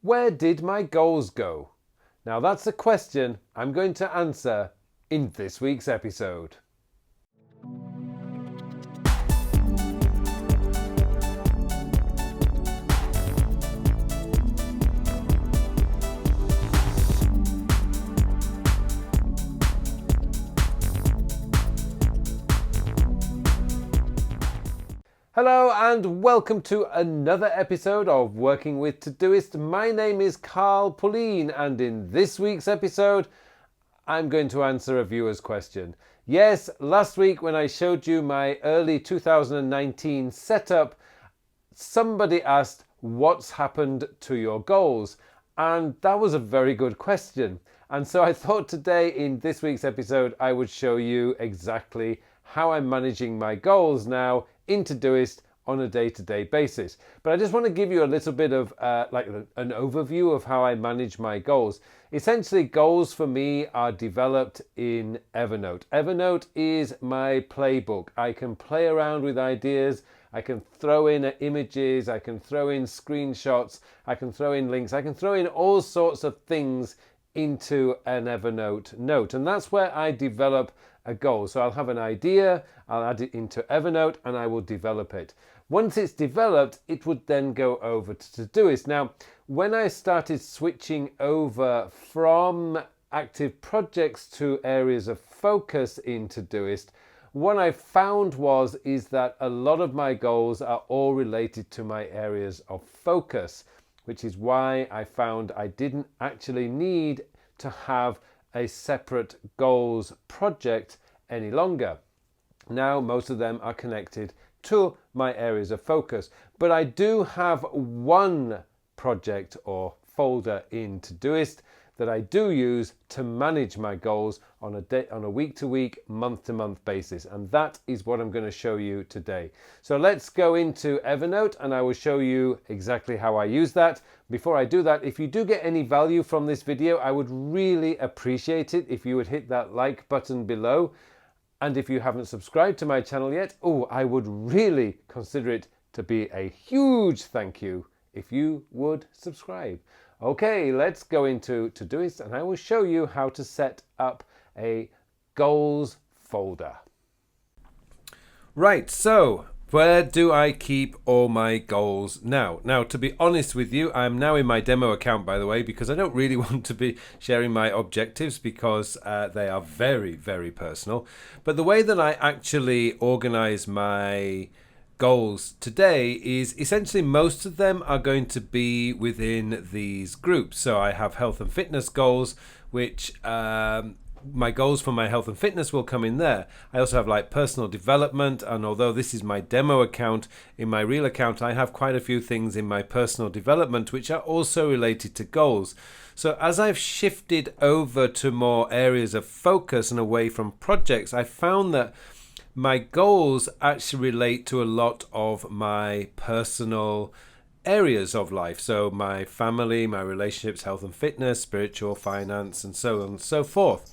Where did my goals go? Now that's a question I'm going to answer in this week's episode. Hello and welcome to another episode of Working with Todoist. My name is Pullein, and in this week's episode I'm going to answer a viewer's question. Yes, last week when I showed you my early 2019 setup, somebody asked what's happened to your goals, and that was a very good question. And so I thought today in this week's episode I would show you exactly how I'm managing my goals now in Todoist on a day-to-day basis. But I just want to give you a little bit of an overview of how I manage my goals. Essentially, goals for me are developed in Evernote. Evernote is my playbook. I can play around with ideas. I can throw in images. I can throw in screenshots. I can throw in links. I can throw in all sorts of things into an Evernote note. And that's where I develop a goal. So I'll have an idea, I'll add it into Evernote, and I will develop it. Once it's developed, it would then go over to Todoist. Now, when I started switching over from active projects to areas of focus in Todoist, what I found is that a lot of my goals are all related to my areas of focus, which is why I found I didn't actually need to have a separate goals project any longer. Now most of them are connected to my areas of focus, but I do have one project or folder in Todoist that I do use to manage my goals on a week-to-week, month-to-month basis, and that is what I'm going to show you today. So let's go into Evernote and I will show you exactly how I use that. Before I do that, if you do get any value from this video, I would really appreciate it if you would hit that like button below. And if you haven't subscribed to my channel yet, I would really consider it to be a huge thank you if you would subscribe. Okay, let's go into Todoist and I will show you how to set up a goals folder. Right, so where do I keep all my goals now? Now, to be honest with you, I'm now in my demo account, by the way, because I don't really want to be sharing my objectives because they are very, very personal. But the way that I actually organize my goals today is essentially most of them are going to be within these groups. So I have health and fitness goals, which my goals for my health and fitness will come in there. I also have like personal development, and although this is my demo account, in my real account I have quite a few things in my personal development which are also related to goals. So as I've shifted over to more areas of focus and away from projects, I found that my goals actually relate to a lot of my personal areas of life. So my family, my relationships, health and fitness, spiritual, finance, and so on and so forth.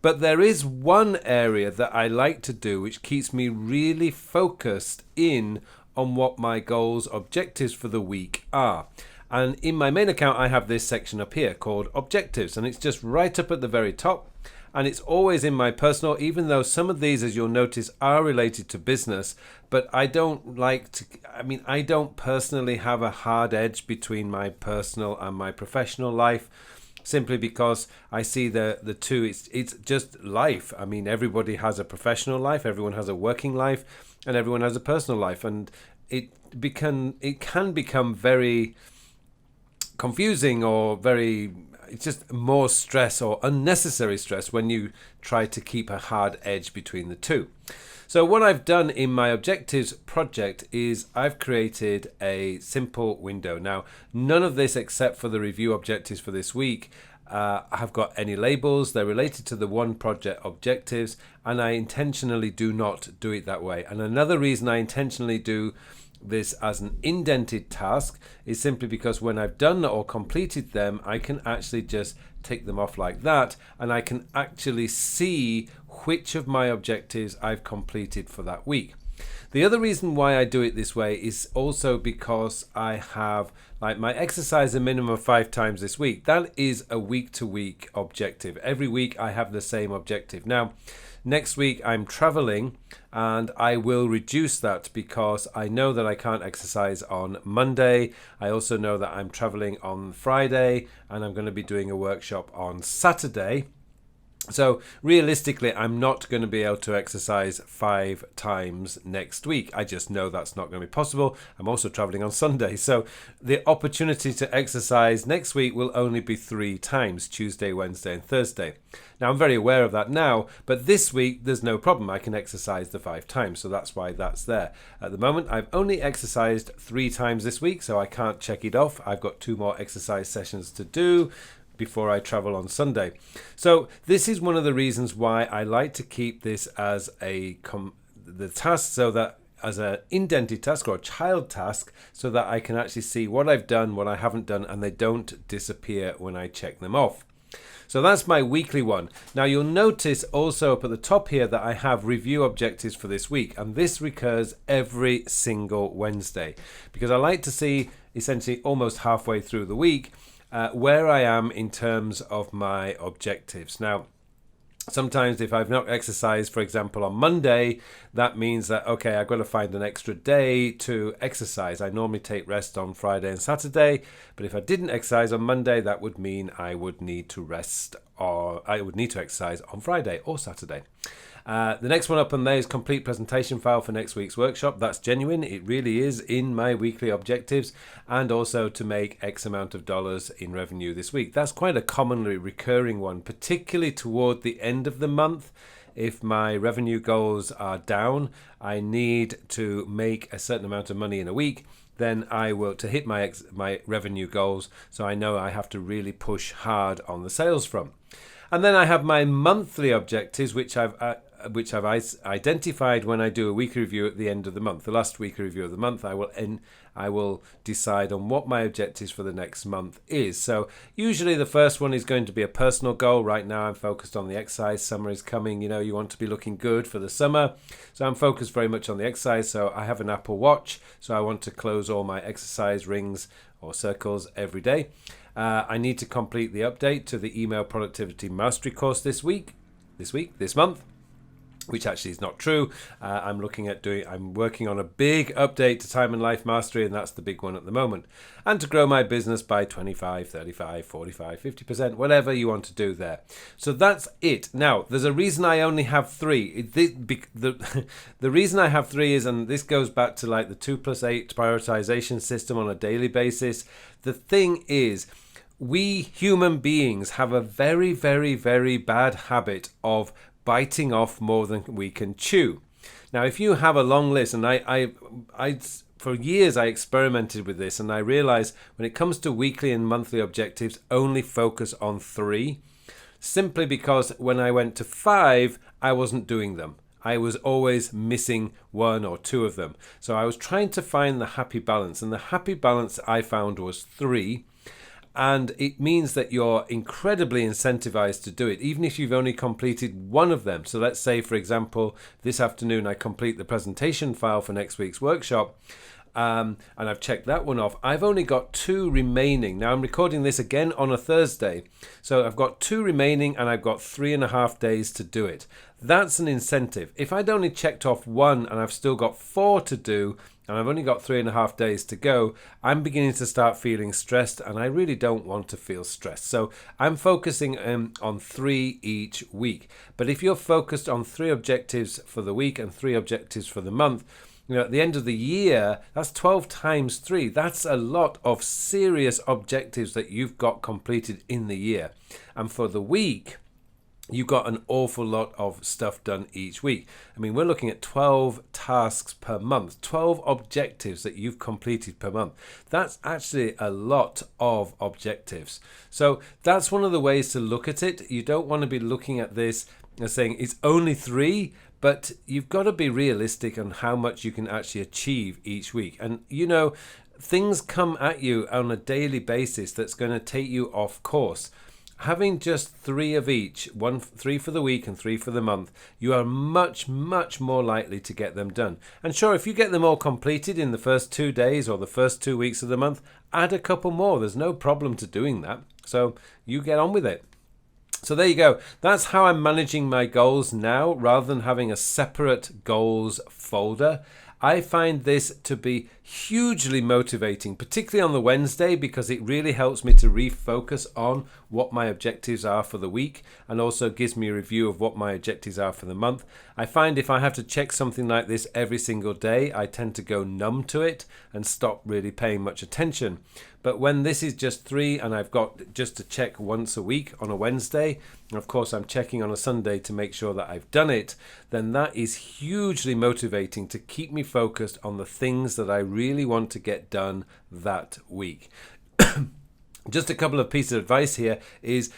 But there is one area that I like to do which keeps me really focused in on what my goals, objectives for the week are. And in my main account, I have this section up here called objectives, and it's just right up at the very top. And it's always in my personal, even though some of these, as you'll notice, are related to business, but I don't personally have a hard edge between my personal and my professional life, simply because I see the two, it's just life. I mean, everybody has a professional life, everyone has a working life, and everyone has a personal life. And it can become very confusing or it's just more stress or unnecessary stress when you try to keep a hard edge between the two. So what I've done in my objectives project is I've created a simple window. Now, none of this except for the review objectives for this week have got any labels. They're related to the one project objectives, and I intentionally do not do it that way. And another reason I intentionally do this as an indented task is simply because when I've done or completed them, I can actually just tick them off like that, and I can actually see which of my objectives I've completed for that week. The other reason why I do it this way is also because I have like my exercise a minimum of 5 times this week, that is a week-to-week objective. Every week I have the same objective. Now, next week I'm traveling and I will reduce that because I know that I can't exercise on Monday. I also know that I'm traveling on Friday and I'm going to be doing a workshop on Saturday. So realistically, I'm not going to be able to exercise 5 times next week. I just know that's not going to be possible. I'm also traveling on Sunday. So the opportunity to exercise next week will only be 3 times, Tuesday, Wednesday and Thursday. Now, I'm very aware of that now, but this week there's no problem. I can exercise the 5 times. So that's why that's there. At the moment, I've only exercised 3 times this week, so I can't check it off. I've got 2 more exercise sessions to do before I travel on Sunday. So this is one of the reasons why I like to keep this as the task, so that as an indented task or a child task, so that I can actually see what I've done, what I haven't done, and they don't disappear when I check them off. So that's my weekly one. Now you'll notice also up at the top here that I have review objectives for this week, and this recurs every single Wednesday because I like to see essentially almost halfway through the week where I am in terms of my objectives. Now, sometimes if I've not exercised, for example, on Monday, that means that, okay, I've got to find an extra day to exercise. I normally take rest on Friday and Saturday, but if I didn't exercise on Monday, that would mean I would need to rest, or I would need to exercise on Friday or Saturday. The next one up on there is complete presentation file for next week's workshop. That's genuine. It really is in my weekly objectives, and also to make X amount of dollars in revenue this week. That's quite a commonly recurring one, particularly toward the end of the month. If my revenue goals are down, I need to make a certain amount of money in a week, then I will, to hit my revenue goals, so I know I have to really push hard on the sales front. And then I have my monthly objectives, which I've identified when I do a weekly review at the end of the month. The last weekly review of the month, I will decide on what my objectives for the next month is. So usually the first one is going to be a personal goal. Right now I'm focused on the exercise. Summer is coming. You know, you want to be looking good for the summer. So I'm focused very much on the exercise. So I have an Apple Watch. So I want to close all my exercise rings or circles every day. I need to complete the update to the email productivity mastery course this month, which actually is not true. I'm working on a big update to time and life mastery, and that's the big one at the moment. And to grow my business by 25, 35, 45, 50%, whatever you want to do there. So that's it. Now, there's a reason I only have 3. The reason I have 3 is, and this goes back to like the 2+8 prioritization system on a daily basis. The thing is, we human beings have a very, very, very bad habit of biting off more than we can chew. Now, if you have a long list, and I for years I experimented with this, and I realized when it comes to weekly and monthly objectives, only focus on 3, simply because when I went to 5, I wasn't doing them. I was always missing 1 or 2 of them. So I was trying to find the happy balance, and the happy balance I found was 3. And it means that you're incredibly incentivized to do it, even if you've only completed 1 of them. So let's say, for example, this afternoon I complete the presentation file for next week's workshop, and I've checked that one off. I've only got 2 remaining. Now I'm recording this again on a Thursday, so I've got 2 remaining, and I've got 3.5 days to do it. That's an incentive. If I'd only checked off 1 and I've still got 4 to do, and I've only got 3.5 days to go, I'm beginning to start feeling stressed, and I really don't want to feel stressed. So I'm focusing on 3 each week. But if you're focused on 3 objectives for the week and 3 objectives for the month, you know, at the end of the year, that's 12 times 3. That's a lot of serious objectives that you've got completed in the year. And for the week, you've got an awful lot of stuff done each week. I mean, we're looking at 12 tasks per month, 12 objectives that you've completed per month. That's actually a lot of objectives. So that's one of the ways to look at it. You don't want to be looking at this and saying it's only 3, but you've got to be realistic on how much you can actually achieve each week. And, you know, things come at you on a daily basis that's going to take you off course. having just 3 of each, 3 for the week and 3 for the month, you are much more likely to get them done. And sure, if you get them all completed in the first 2 days or the first 2 weeks of the month, add a couple more. There's no problem to doing that. So you get on with it. So there you go. That's how I'm managing my goals now, rather than having a separate goals folder. I find this to be hugely motivating, particularly on the Wednesday, because it really helps me to refocus on what my objectives are for the week, and also gives me a review of what my objectives are for the month. I find if I have to check something like this every single day, I tend to go numb to it and stop really paying much attention. But when this is just 3 and I've got just to check once a week on a Wednesday, and of course I'm checking on a Sunday to make sure that I've done it, then that is hugely motivating to keep me focused on the things that I really want to get done that week. Just a couple of pieces of advice here is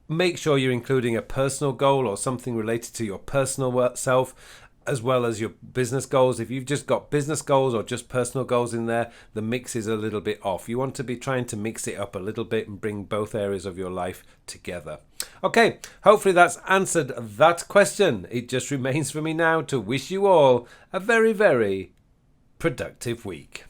make sure you're including a personal goal or something related to your personal self, as well as your business goals. If you've just got business goals or just personal goals in there, the mix is a little bit off. You want to be trying to mix it up a little bit and bring both areas of your life together. Okay, hopefully that's answered that question. It just remains for me now to wish you all a very productive week.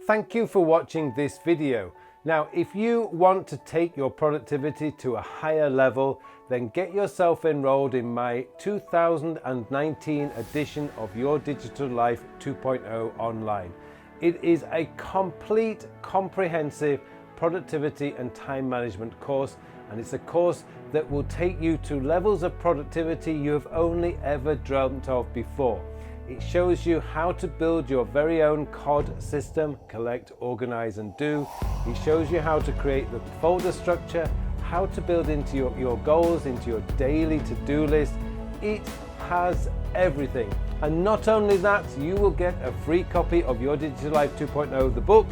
Thank you for watching this video. Now, if you want to take your productivity to a higher level, then get yourself enrolled in my 2019 edition of Your Digital Life 2.0 online. It is a complete, comprehensive productivity and time management course, and it's a course that will take you to levels of productivity you have only ever dreamt of before. It shows you how to build your very own C.O.D system, collect, organize and do. It shows you how to create the folder structure, how to build into your goals, into your daily to-do list. It has everything. And not only that, you will get a free copy of Your Digital Life 2.0, the book.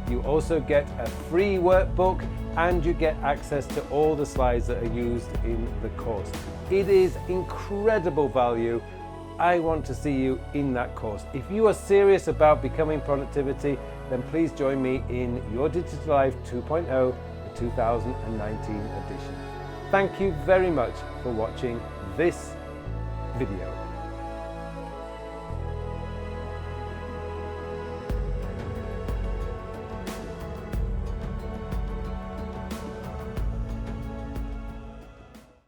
You also get a free workbook, and you get access to all the slides that are used in the course. It is incredible value. I want to see you in that course. If you are serious about becoming productivity, then please join me in Your Digital Life 2.0, the 2019 edition. Thank you very much for watching this video.